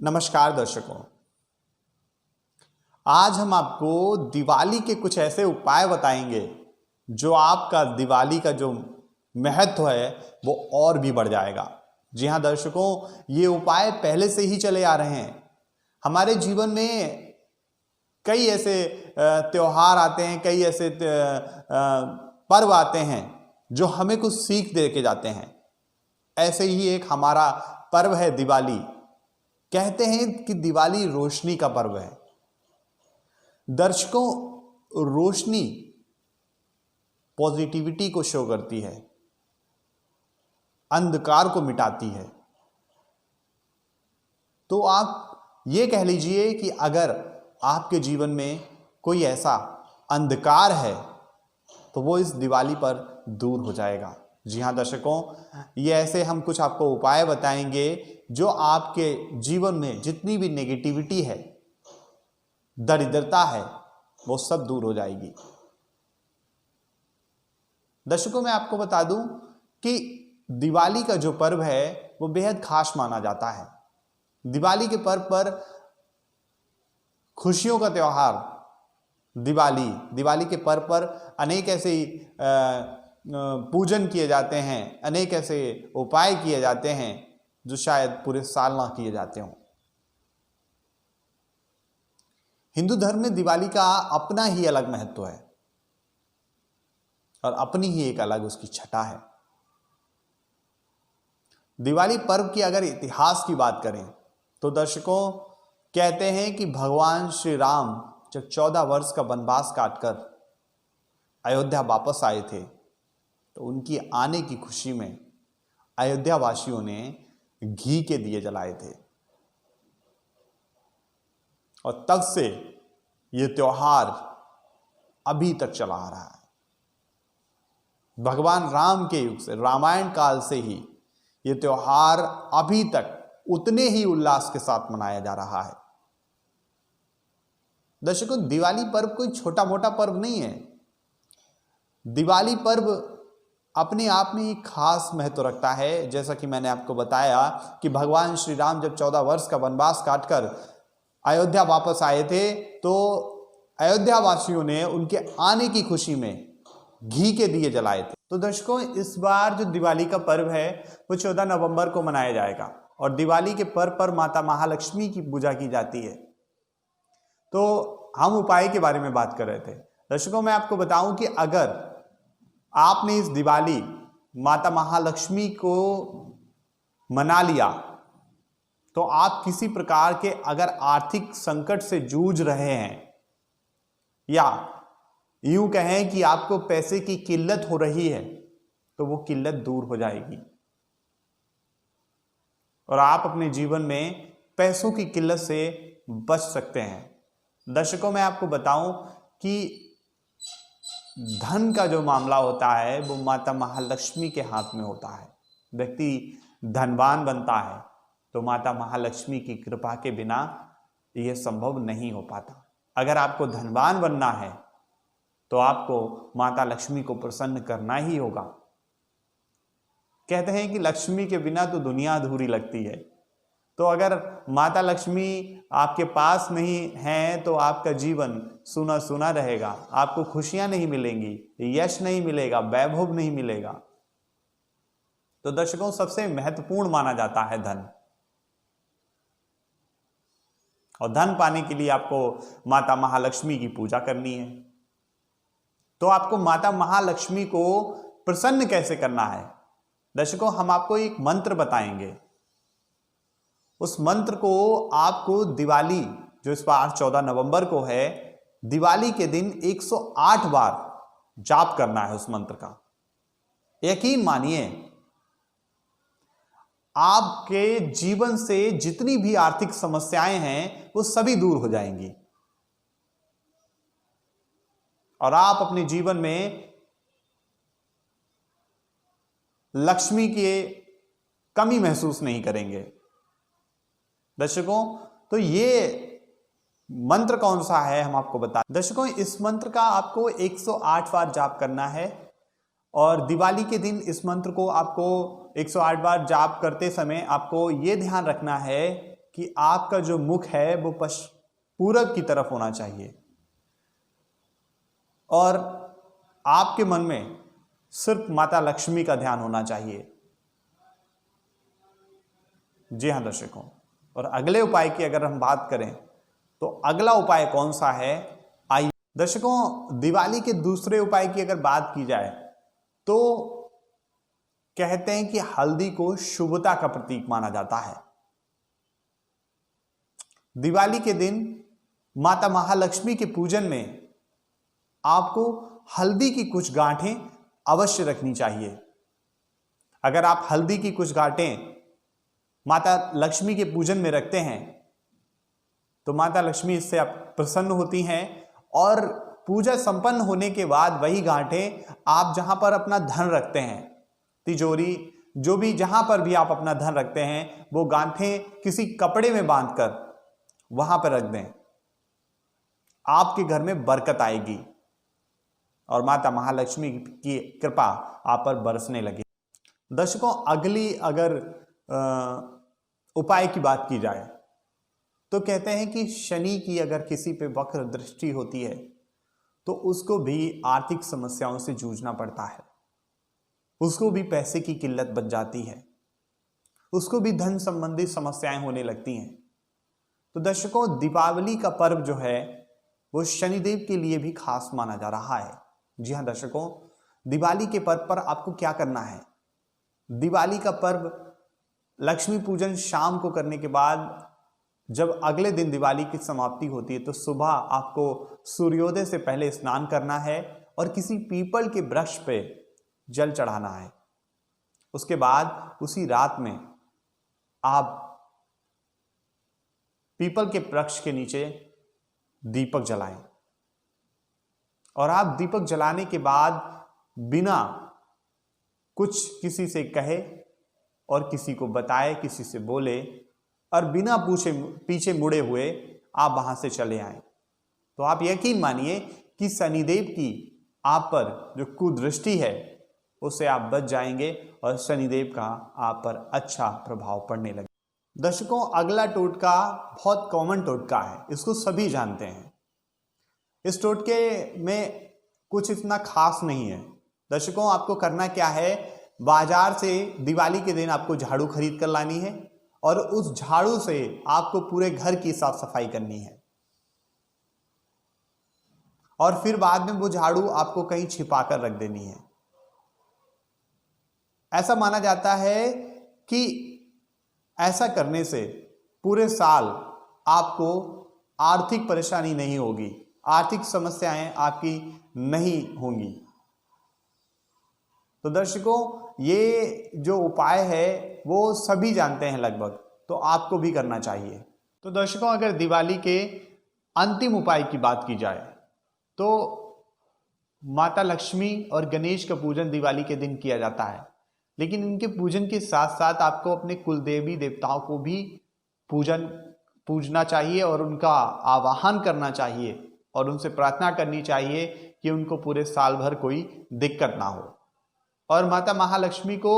नमस्कार दर्शकों, आज हम आपको दिवाली के कुछ ऐसे उपाय बताएंगे जो आपका दिवाली का जो महत्व है वो और भी बढ़ जाएगा। जी हाँ दर्शकों, ये उपाय पहले से ही चले आ रहे हैं। हमारे जीवन में कई ऐसे त्योहार आते हैं, कई ऐसे पर्व आते हैं जो हमें कुछ सीख दे के जाते हैं। ऐसे ही एक हमारा पर्व है दिवाली। कहते हैं कि दिवाली रोशनी का पर्व है। दर्शकों, रोशनी पॉजिटिविटी को शो करती है, अंधकार को मिटाती है। तो आप ये कह लीजिए कि अगर आपके जीवन में कोई ऐसा अंधकार है तो वो इस दिवाली पर दूर हो जाएगा। जी हाँ दर्शकों, ये ऐसे हम कुछ आपको उपाय बताएंगे जो आपके जीवन में जितनी भी नेगेटिविटी है, दरिद्रता है, वो सब दूर हो जाएगी। दर्शकों, मैं आपको बता दूं कि दिवाली का जो पर्व है वो बेहद खास माना जाता है। दिवाली के पर्व पर खुशियों का त्योहार दिवाली के पर्व पर अनेक ऐसे पूजन किए जाते हैं, अनेक ऐसे उपाय किए जाते हैं जो शायद पूरे साल ना किए जाते हों। हिंदू धर्म में दिवाली का अपना ही अलग महत्व है और अपनी ही एक अलग उसकी छटा है। दिवाली पर्व की अगर इतिहास की बात करें तो दर्शकों, कहते हैं कि भगवान श्री राम जब 14 वर्ष का वनवास काटकर अयोध्या वापस आए थे तो उनकी आने की खुशी में अयोध्या वासियों ने घी के दिए जलाए थे और तब से ये त्योहार अभी तक चला आ रहा है। भगवान राम के युग से, रामायण काल से ही ये त्योहार अभी तक उतने ही उल्लास के साथ मनाया जा रहा है। दर्शकों, दिवाली पर्व कोई छोटा मोटा पर्व नहीं है। दिवाली पर्व अपने आप में एक खास महत्व रखता है। जैसा कि मैंने आपको बताया कि भगवान श्री राम जब 14 वर्ष का वनवास काटकर अयोध्या वापस आए थे तो अयोध्या वासियों ने उनके आने की खुशी में घी के दिए जलाए थे। तो दर्शकों, इस बार जो दिवाली का पर्व है वो 14 नवंबर को मनाया जाएगा और दिवाली के पर्व पर माता महालक्ष्मी की पूजा की जाती है। तो हम उपाय के बारे में बात कर रहे थे। दर्शकों, मैं आपको बताऊं कि अगर आपने इस दिवाली माता महालक्ष्मी को मना लिया तो आप किसी प्रकार के अगर आर्थिक संकट से जूझ रहे हैं या यूं कहें कि आपको पैसे की किल्लत हो रही है तो वो किल्लत दूर हो जाएगी और आप अपने जीवन में पैसों की किल्लत से बच सकते हैं। दर्शकों, मैं आपको बताऊं कि धन का जो मामला होता है वो माता महालक्ष्मी के हाथ में होता है। व्यक्ति धनवान बनता है तो माता महालक्ष्मी की कृपा के बिना यह संभव नहीं हो पाता। अगर आपको धनवान बनना है तो आपको माता लक्ष्मी को प्रसन्न करना ही होगा। कहते हैं कि लक्ष्मी के बिना तो दुनिया अधूरी लगती है। तो अगर माता लक्ष्मी आपके पास नहीं है तो आपका जीवन सूना सूना रहेगा, आपको खुशियां नहीं मिलेंगी, यश नहीं मिलेगा, वैभव नहीं मिलेगा। तो दर्शकों, सबसे महत्वपूर्ण माना जाता है धन, और धन पाने के लिए आपको माता महालक्ष्मी की पूजा करनी है। तो आपको माता महालक्ष्मी को प्रसन्न कैसे करना है? दर्शकों, हम आपको एक मंत्र बताएंगे। उस मंत्र को आपको दिवाली जो इस बार 14 नवंबर को है, दिवाली के दिन 108 बार जाप करना है उस मंत्र का। यकीन मानिए, आपके जीवन से जितनी भी आर्थिक समस्याएं हैं वो सभी दूर हो जाएंगी और आप अपने जीवन में लक्ष्मी की कमी महसूस नहीं करेंगे। दर्शकों, तो ये मंत्र कौन सा है हम आपको बता। दर्शकों, इस मंत्र का आपको 108 बार जाप करना है और दिवाली के दिन इस मंत्र को आपको 108 बार जाप करते समय आपको ये ध्यान रखना है कि आपका जो मुख है वो पूरब की तरफ होना चाहिए और आपके मन में सिर्फ माता लक्ष्मी का ध्यान होना चाहिए। जी हाँ दर्शकों, और अगले उपाय की अगर हम बात करें तो अगला उपाय कौन सा है, आइए दर्शकों, दिवाली के दूसरे उपाय की अगर बात की जाए तो कहते हैं कि हल्दी को शुभता का प्रतीक माना जाता है। दिवाली के दिन माता महालक्ष्मी के पूजन में आपको हल्दी की कुछ गांठें अवश्य रखनी चाहिए। अगर आप हल्दी की कुछ गांठें माता लक्ष्मी के पूजन में रखते हैं तो माता लक्ष्मी इससे आप प्रसन्न होती हैं और पूजा संपन्न होने के बाद वही गांठें आप जहां पर अपना धन रखते हैं, तिजोरी, जो भी जहां पर भी आप अपना धन रखते हैं, वो गांठें किसी कपड़े में बांधकर वहां पर रख दें। आपके घर में बरकत आएगी और माता महालक्ष्मी की कृपा आप पर बरसने लगे। दर्शकों, अगली अगर उपाय की बात की जाए तो कहते हैं कि शनि की अगर किसी पे वक्र दृष्टि होती है तो उसको भी आर्थिक समस्याओं से जूझना पड़ता है, उसको भी पैसे की किल्लत बच जाती है, उसको भी धन संबंधी समस्याएं होने लगती हैं। तो दर्शकों, दीपावली का पर्व जो है वो शनिदेव के लिए भी खास माना जा रहा है। जी हाँ दर्शकों, दिवाली के पर्व पर आपको क्या करना है, दिवाली का पर्व लक्ष्मी पूजन शाम को करने के बाद जब अगले दिन दिवाली की समाप्ति होती है तो सुबह आपको सूर्योदय से पहले स्नान करना है और किसी पीपल के वृक्ष पे जल चढ़ाना है। उसके बाद उसी रात में आप पीपल के वृक्ष के नीचे दीपक जलाएं और आप दीपक जलाने के बाद बिना कुछ किसी से कहे और किसी को बताए, किसी से बोले और बिना पीछे मुड़े हुए आप वहां से चले आए तो आप यकीन मानिए कि शनिदेव की आप पर जो कुदृष्टि है उससे आप बच जाएंगे और शनिदेव का आप पर अच्छा प्रभाव पड़ने लगे। दर्शकों, अगला टोटका बहुत कॉमन टोटका है, इसको सभी जानते हैं। इस टोटके में कुछ इतना खास नहीं है। दर्शकों, आपको करना क्या है, बाजार से दिवाली के दिन आपको झाड़ू खरीद कर लानी है और उस झाड़ू से आपको पूरे घर की साफ सफाई करनी है और फिर बाद में वो झाड़ू आपको कहीं छिपा कर रख देनी है। ऐसा माना जाता है कि ऐसा करने से पूरे साल आपको आर्थिक परेशानी नहीं होगी, आर्थिक समस्याएं आपकी नहीं होंगी। तो दर्शकों, ये जो उपाय है वो सभी जानते हैं लगभग, तो आपको भी करना चाहिए। तो दर्शकों, अगर दिवाली के अंतिम उपाय की बात की जाए तो माता लक्ष्मी और गणेश का पूजन दिवाली के दिन किया जाता है, लेकिन इनके पूजन के साथ साथ आपको अपने कुल देवी देवताओं को भी पूजना चाहिए और उनका आवाहन करना चाहिए और उनसे प्रार्थना करनी चाहिए कि उनको पूरे साल भर कोई दिक्कत ना हो। और माता महालक्ष्मी को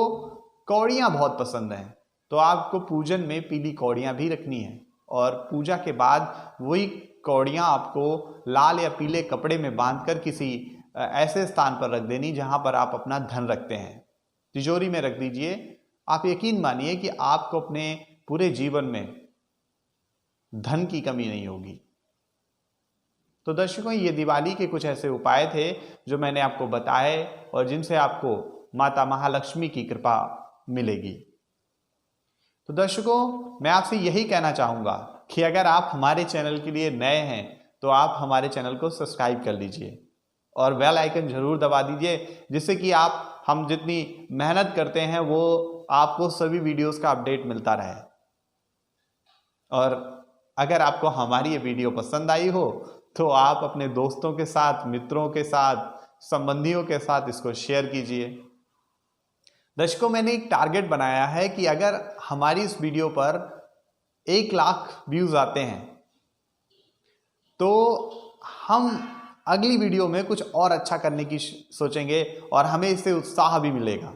कौड़ियाँ बहुत पसंद हैं, तो आपको पूजन में पीली कौड़ियाँ भी रखनी है और पूजा के बाद वही कौड़ियाँ आपको लाल या पीले कपड़े में बांधकर किसी ऐसे स्थान पर रख देनी जहाँ पर आप अपना धन रखते हैं, तिजोरी में रख दीजिए। आप यकीन मानिए कि आपको अपने पूरे जीवन में धन की कमी नहीं होगी। तो दर्शकों, ये दिवाली के कुछ ऐसे उपाय थे जो मैंने आपको बताए और जिनसे आपको माता महालक्ष्मी की कृपा मिलेगी। तो दर्शकों, मैं आपसे यही कहना चाहूँगा कि अगर आप हमारे चैनल के लिए नए हैं तो आप हमारे चैनल को सब्सक्राइब कर लीजिए और बेल आइकन जरूर दबा दीजिए, जिससे कि हम जितनी मेहनत करते हैं वो आपको सभी वीडियोस का अपडेट मिलता रहे। और अगर आपको हमारी ये वीडियो पसंद आई हो तो आप अपने दोस्तों के साथ, मित्रों के साथ, संबंधियों के साथ इसको शेयर कीजिए। दर्शकों, मैंने एक टारगेट बनाया है कि अगर हमारी इस वीडियो पर 1 लाख व्यूज आते हैं तो हम अगली वीडियो में कुछ और अच्छा करने की सोचेंगे और हमें इससे उत्साह भी मिलेगा।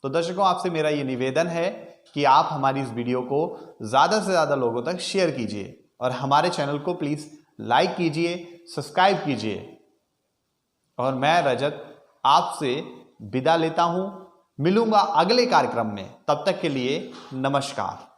तो दर्शकों, आपसे मेरा ये निवेदन है कि आप हमारी इस वीडियो को ज़्यादा से ज़्यादा लोगों तक शेयर कीजिए और हमारे चैनल को प्लीज़ लाइक कीजिए, सब्सक्राइब कीजिए। और मैं रजत आपसे विदा लेता हूं, मिलूंगा अगले कार्यक्रम में। तब तक के लिए नमस्कार।